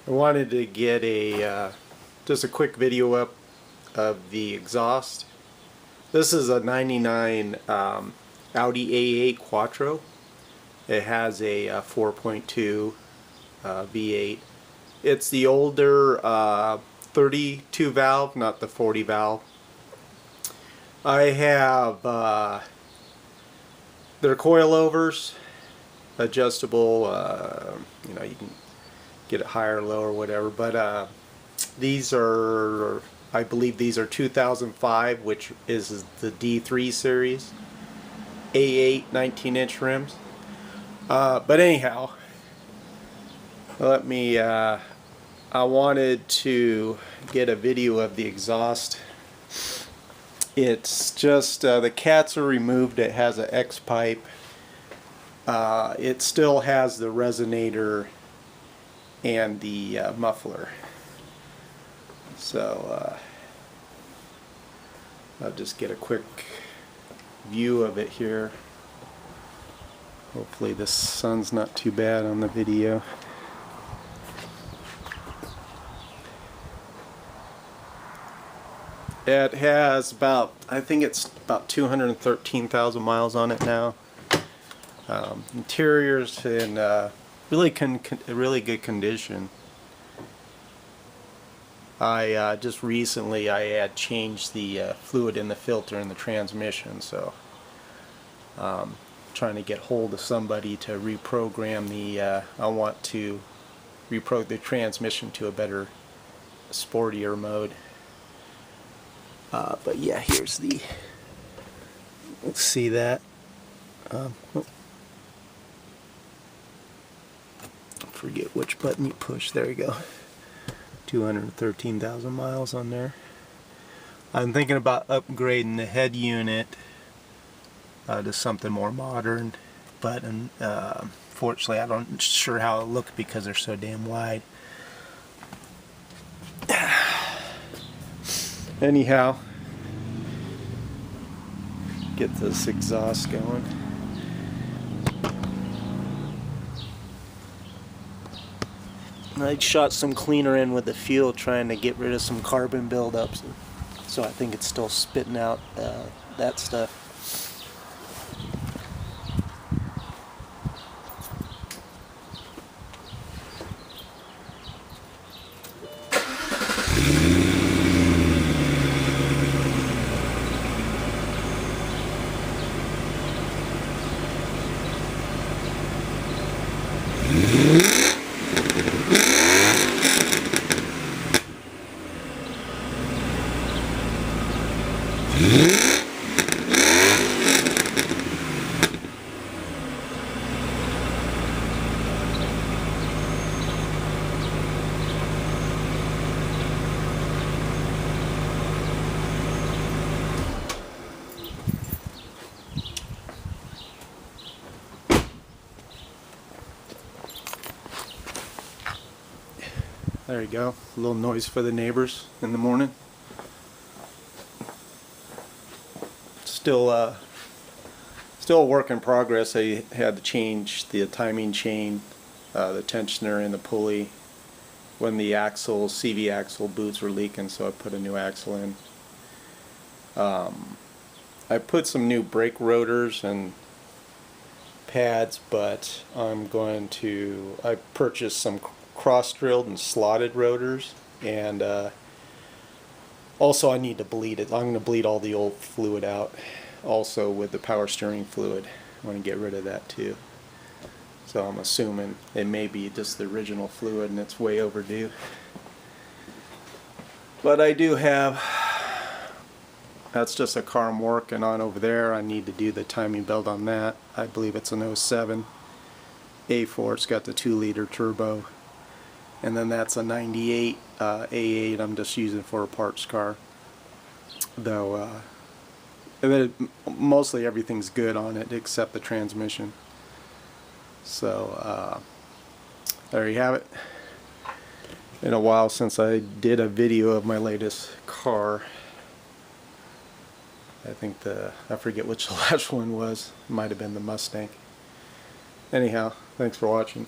I wanted to get a just a quick video up of the exhaust. This is a 99 Audi A8 Quattro. It has a 4.2 V8. It's the older 32 valve, not the 40 valve. I have their coilovers, adjustable, you know, you can get it higher or lower or whatever, but these are, I believe these are 2005, which is the D3 series, A8 19-inch rims. But anyhow, let me, I wanted to get a video of the exhaust. It's just, the cats are removed. It has an X pipe. It still has the resonator and the muffler. So I'll just get a quick view of it here. Hopefully the sun's not too bad on the video. It has about, I think it's about 213,000 miles on it now. Interior's in really good condition. I just recently I had changed the fluid in the filter in the transmission, so trying to get hold of somebody to reprogram the I want to reprogram the transmission to a better sportier mode. But yeah, here's the, let's see that. Forget which button you push. There you go. 213,000 miles on there. I'm thinking about upgrading the head unit to something more modern, but fortunately I'm not sure how it'll look because they're so damn wide. Anyhow, get this exhaust going. I shot some cleaner in with the fuel trying to get rid of some carbon buildups, so I think it's still spitting out that stuff. There you go, a little noise for the neighbors in the morning. Still a work in progress. I had to change the timing chain, the tensioner and the pulley when the axle, CV axle boots were leaking, so I put a new axle in. I put some new brake rotors and pads, but I purchased some cross-drilled and slotted rotors, and also I need to bleed it. I'm going to bleed all the old fluid out, also with the power steering fluid. I want to get rid of that too. So I'm assuming it may be just the original fluid and it's way overdue. But I do have, that's just a car I'm working on over there. I need to do the timing belt on that. I believe it's an 07 A4. It's got the 2-liter turbo. And then that's a 98 A8 I'm just using for a parts car. Though mostly everything's good on it except the transmission. So there you have it. Been a while since I did a video of my latest car. I think I forget which the last one was. Might have been the Mustang. Anyhow, thanks for watching.